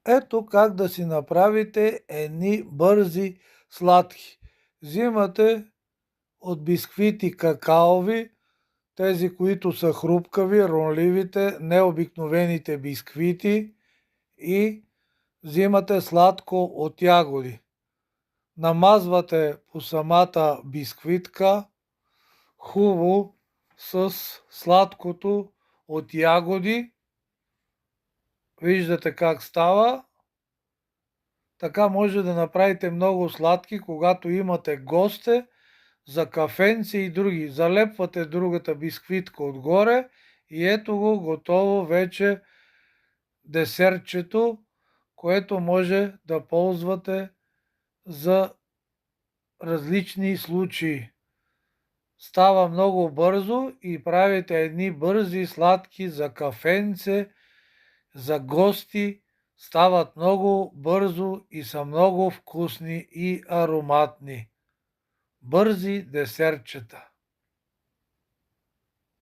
Ето как да си направите едни бързи сладки. Взимате от бисквити какаови, тези, които са хрупкави, ронливите, необикновените бисквити и взимате сладко от ягоди. Намазвате по самата бисквитка хубаво с сладкото от ягоди. Виждате как става. Така може да направите много сладки, когато имате госте, за кафенци и други. Залепвате другата бисквитка отгоре и ето го готово вече десертчето, което може да ползвате за различни случаи. Става много бързо и правите едни бързи сладки за кафенце, за гости. Стават много бързо и са много вкусни и ароматни. Бързи десертчета.